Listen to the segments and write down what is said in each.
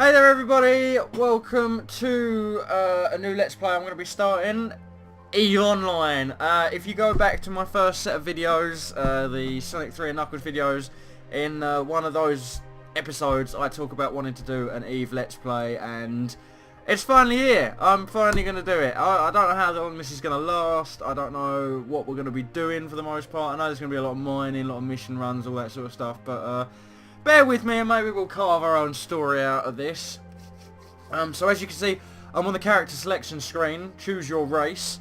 Hey there everybody, welcome to a new Let's Play I'm going to be starting, EVE Online. If you go back to my first set of videos, the Sonic 3 and Knuckles videos, in one of those episodes I talk about wanting to do an EVE Let's Play, and it's finally here. I'm finally going to do it. I don't know how long this is going to last. I don't know what we're going to be doing for the most part. I know there's going to be a lot of mining, a lot of mission runs, all that sort of stuff, but bear with me and maybe we'll carve our own story out of this. So as you can see, I'm on the character selection screen. Choose your race.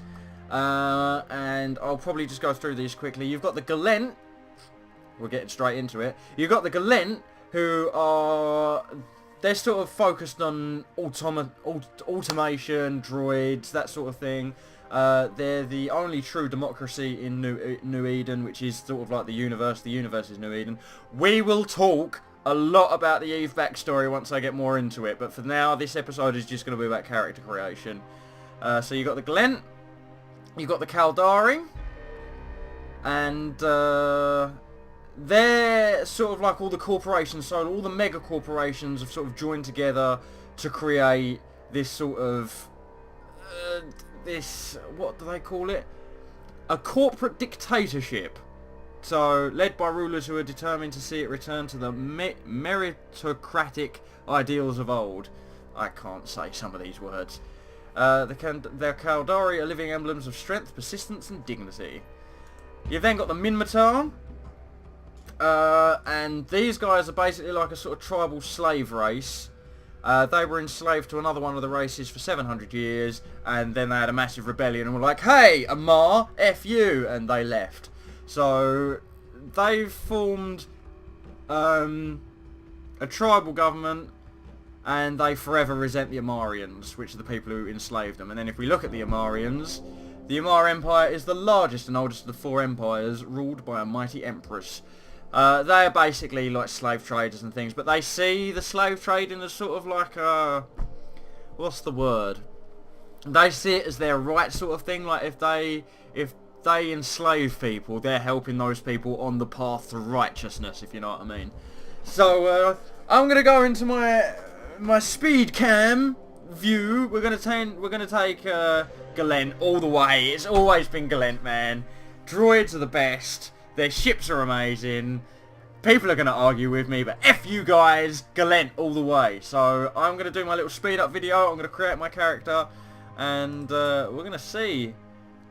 And I'll probably just go through these quickly. You've got the Gallente. We're getting straight into it. You've got the Gallente, who are... they're sort of focused on automation, droids, that sort of thing. They're the only true democracy in New Eden, which is sort of like the universe. The universe is New Eden. We will talk a lot about the EVE backstory once I get more into it, but for now, this episode is just going to be about character creation. So you've got the Gallente, you've got the Caldari, and they're sort of like all the corporations, so all the mega corporations have sort of joined together to create this sort of... this, what do they call it? A corporate dictatorship. So, led by rulers who are determined to see it return to the meritocratic ideals of old. I can't say some of these words. Their Caldari are living emblems of strength, persistence and dignity. You've then got the Minmatar. And these guys are basically like a sort of tribal slave race. They were enslaved to another one of the races for 700 years, and then they had a massive rebellion and were like, hey, Amar, F you, and they left. So, they've formed a tribal government, and they forever resent the Amarians, which are the people who enslaved them. And then if we look at the Amarians, the Amar Empire is the largest and oldest of the four empires, ruled by a mighty empress. They are basically like slave traders and things, but they see the slave trading as sort of like a... what's the word? They see it as their right sort of thing. Like if they enslave people, they're helping those people on the path to righteousness, if you know what I mean. So I'm gonna go into my speed cam view. We're gonna take Gallente all the way. It's always been Gallente, man. Droids are the best. Their ships are amazing. People are going to argue with me, but F you guys, Gallente all the way. So I'm going to do my little speed up video. I'm going to create my character, and we're going to see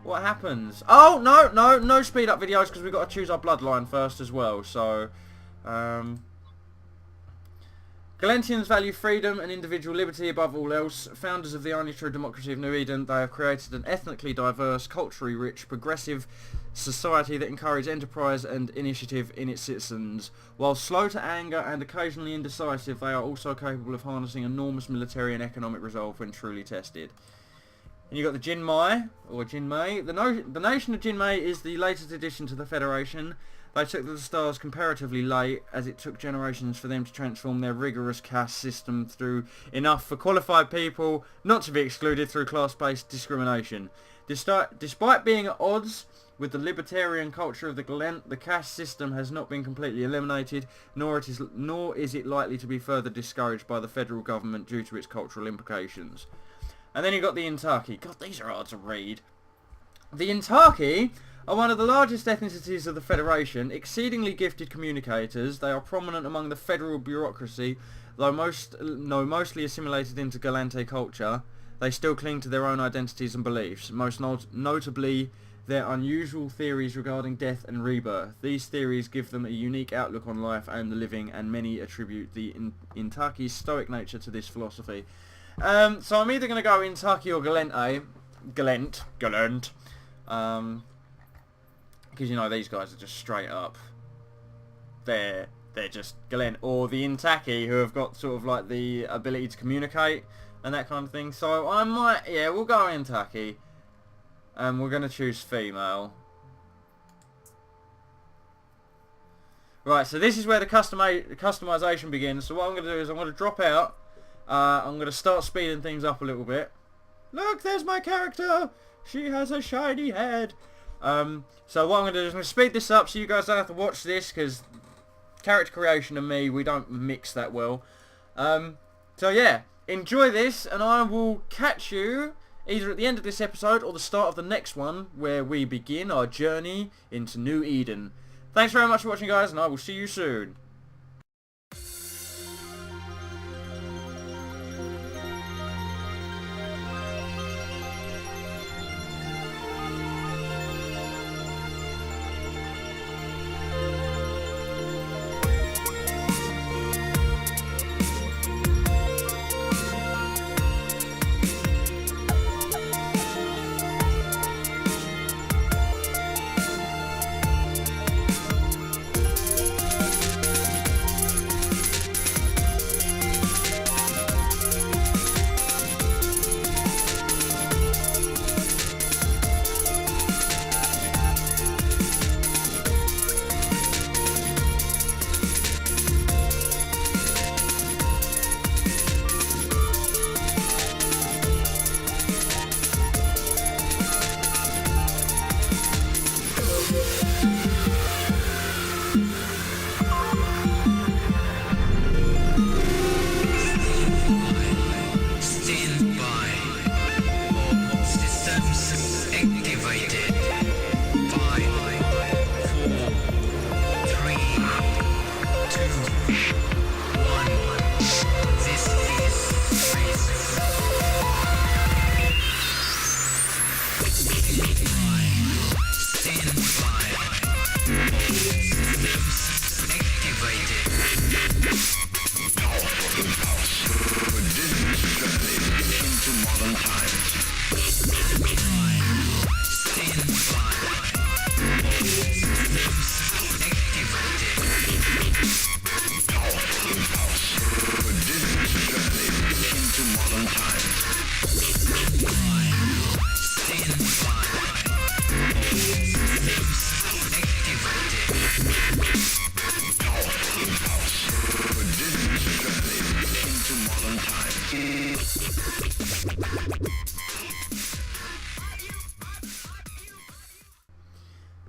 what happens. Oh, no speed up videos, because we've got to choose our bloodline first as well. So, Gallentians value freedom and individual liberty above all else. Founders of the only true democracy of New Eden, they have created an ethnically diverse, culturally rich, progressive society that encourages enterprise and initiative in its citizens. While slow to anger and occasionally indecisive, they are also capable of harnessing enormous military and economic resolve when truly tested. And you've got the Jinmai, or Jinmei. The nation of Jinmei is the latest addition to the Federation. They took to the stars comparatively late, as it took generations for them to transform their rigorous caste system through enough for qualified people not to be excluded through class-based discrimination. Despite being at odds with the libertarian culture of the Gallente, the caste system has not been completely eliminated, nor is it likely to be further discouraged by the federal government due to its cultural implications. And then you've got the Intaki. God, these are hard to read. The Intaki are one of the largest ethnicities of the Federation, exceedingly gifted communicators. They are prominent among the federal bureaucracy, though mostly assimilated into Gallente culture. They still cling to their own identities and beliefs, most notably their unusual theories regarding death and rebirth. These theories give them a unique outlook on life and the living, and many attribute the Intaki's stoic nature to this philosophy. So I'm either going to go Intaki or Gallente. Gallente. Because, you know, these guys are just straight up. They're just Gallente. Or the Intaki, who have got sort of like the ability to communicate and that kind of thing. So I might... yeah, we'll go Intaki. And we're going to choose female. Right, so this is where the customization begins. So what I'm going to do is I'm going to drop out. I'm going to start speeding things up a little bit. Look, there's my character. She has a shiny head. So what I'm going to do is I'm going to speed this up so you guys don't have to watch this, because character creation and me, we don't mix that well. So yeah, enjoy this, and I will catch you either at the end of this episode or the start of the next one, where we begin our journey into New Eden. Thanks very much for watching, guys, and I will see you soon.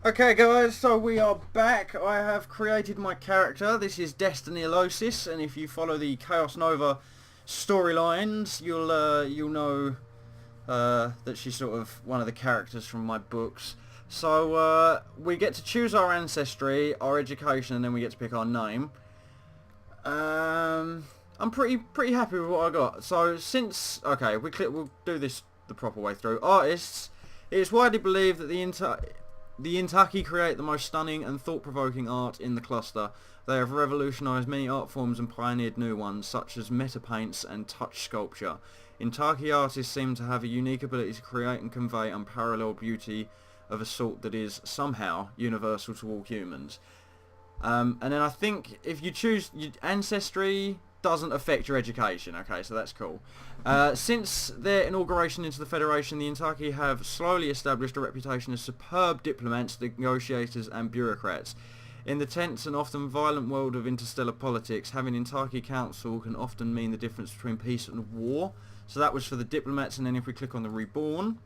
Okay guys, so we are back. I have created my character. This is Destiny Alosis, and if you follow the Chaos Nova storylines, you'll know that she's sort of one of the characters from my books. So we get to choose our ancestry, our education, and then we get to pick our name. I'm pretty happy with what I got. So since we'll do this the proper way through. Artists. It is widely believed that the Intaki create the most stunning and thought-provoking art in the cluster. They have revolutionised many art forms and pioneered new ones, such as meta paints and touch sculpture. Intaki artists seem to have a unique ability to create and convey unparalleled beauty of a sort that is somehow universal to all humans. And then I think if you choose ancestry, doesn't affect your education. Okay, so that's cool. Since their inauguration into the Federation, the Intaki have slowly established a reputation as superb diplomats, negotiators and bureaucrats. In the tense and often violent world of interstellar politics, having Intaki Council can often mean the difference between peace and war. So that was for the diplomats, and then if we click on the Reborn,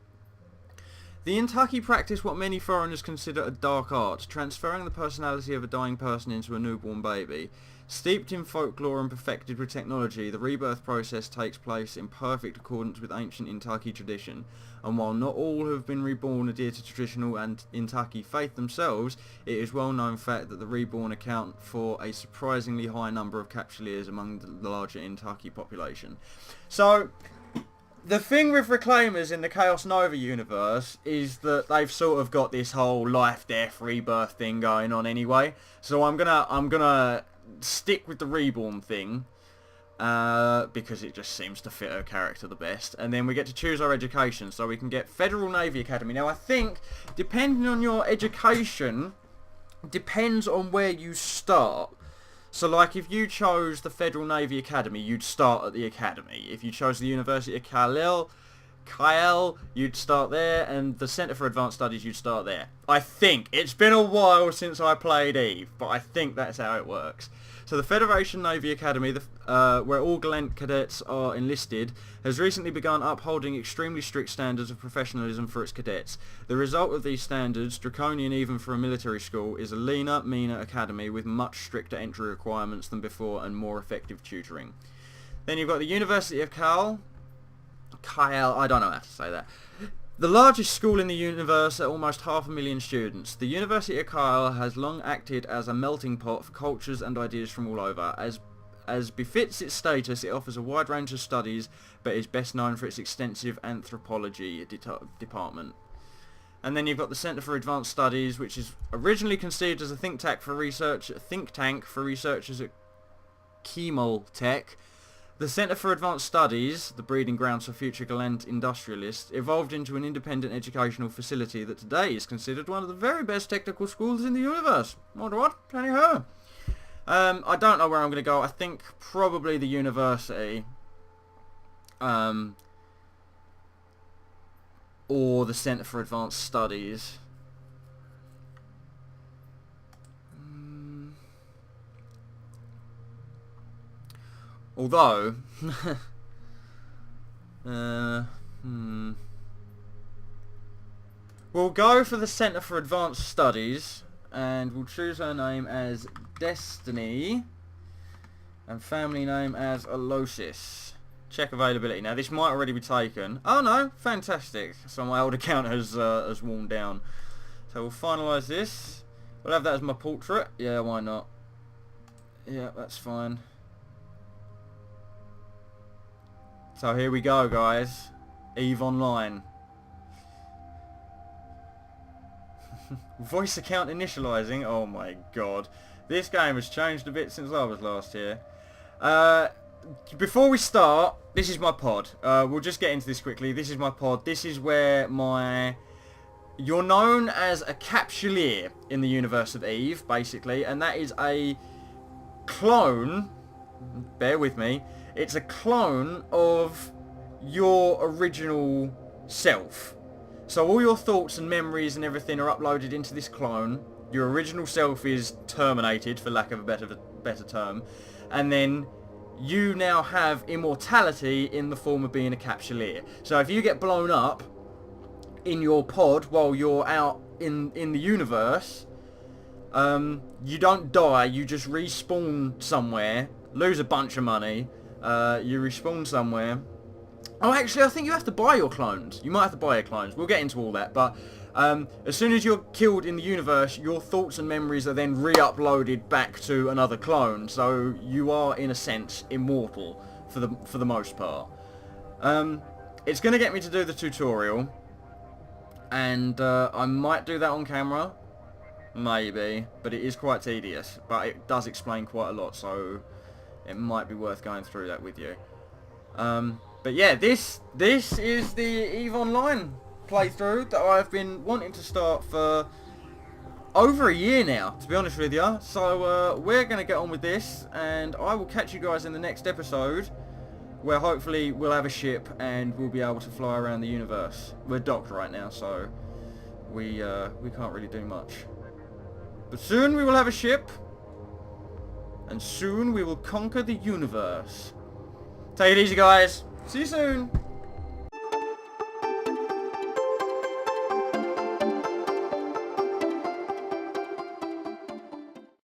the Intaki practice what many foreigners consider a dark art, transferring the personality of a dying person into a newborn baby. Steeped in folklore and perfected with technology, the rebirth process takes place in perfect accordance with ancient Intaki tradition, and while not all who have been reborn adhere to traditional and Intaki faith themselves, it is well known fact that the reborn account for a surprisingly high number of capsuleers among the larger Intaki population. So, the thing with Reclaimers in the Chaos Nova universe is that they've sort of got this whole life, death, rebirth thing going on anyway. So I'm gonna stick with the Reborn thing because it just seems to fit her character the best. And then we get to choose our education, so we can get Federal Navy Academy. Now I think, depending on your education, depends on where you start. So like if you chose the Federal Navy Academy, you'd start at the academy. If you chose the University of Kyle, you'd start there, and the Centre for Advanced Studies, you'd start there. I think. It's been a while since I played EVE, but I think that's how it works. So the Federation Navy Academy, where all Gallente cadets are enlisted, has recently begun upholding extremely strict standards of professionalism for its cadets. The result of these standards, draconian even for a military school, is a leaner, meaner academy with much stricter entry requirements than before and more effective tutoring. Then you've got the University of Kyle, I don't know how to say that. The largest school in the universe at almost 500,000 students. The University of Kyle has long acted as a melting pot for cultures and ideas from all over. As befits its status, it offers a wide range of studies, but is best known for its extensive anthropology department. And then you've got the Centre for Advanced Studies, which is originally conceived as a think tank for researchers at Chemotech. The Centre for Advanced Studies, the breeding grounds for future Gallente industrialists, evolved into an independent educational facility that today is considered one of the very best technical schools in the universe. What? Anyhow. I don't know where I'm going to go. I think probably the university. Or the Centre for Advanced Studies. Although, we'll go for the Centre for Advanced Studies, and we'll choose her name as Destiny, and family name as Alosis. Check availability. Now, this might already be taken. Oh no, fantastic. So my old account has worn down. So we'll finalise this. We'll have that as my portrait. Yeah, why not? Yeah, that's fine. So here we go, guys. EVE Online. Voice account initializing. Oh my god. This game has changed a bit since I was last here. Before we start, this is my pod. We'll just get into this quickly. This is my pod. This is where you're known as a capsuleer in the universe of EVE, basically. And that is a clone. Bear with me. It's a clone of your original self. So all your thoughts and memories and everything are uploaded into this clone. Your original self is terminated, for lack of a better term. And then you now have immortality in the form of being a capsuleer. So if you get blown up in your pod while you're out in the universe, you don't die, you just respawn somewhere, lose a bunch of money. You respawn somewhere. Oh, actually, I think you have to buy your clones. You might have to buy your clones. We'll get into all that. But as soon as you're killed in the universe, your thoughts and memories are then re-uploaded back to another clone. So you are, in a sense, immortal for the most part. It's going to get me to do the tutorial. And I might do that on camera. Maybe. But it is quite tedious. But it does explain quite a lot. So it might be worth going through that with you. But yeah, this is the EVE Online playthrough that I've been wanting to start for over a year now, to be honest with you. So we're going to get on with this, and I will catch you guys in the next episode, where hopefully we'll have a ship and we'll be able to fly around the universe. We're docked right now, so we can't really do much. But soon we will have a ship. And soon we will conquer the universe. Take it easy, guys. See you soon.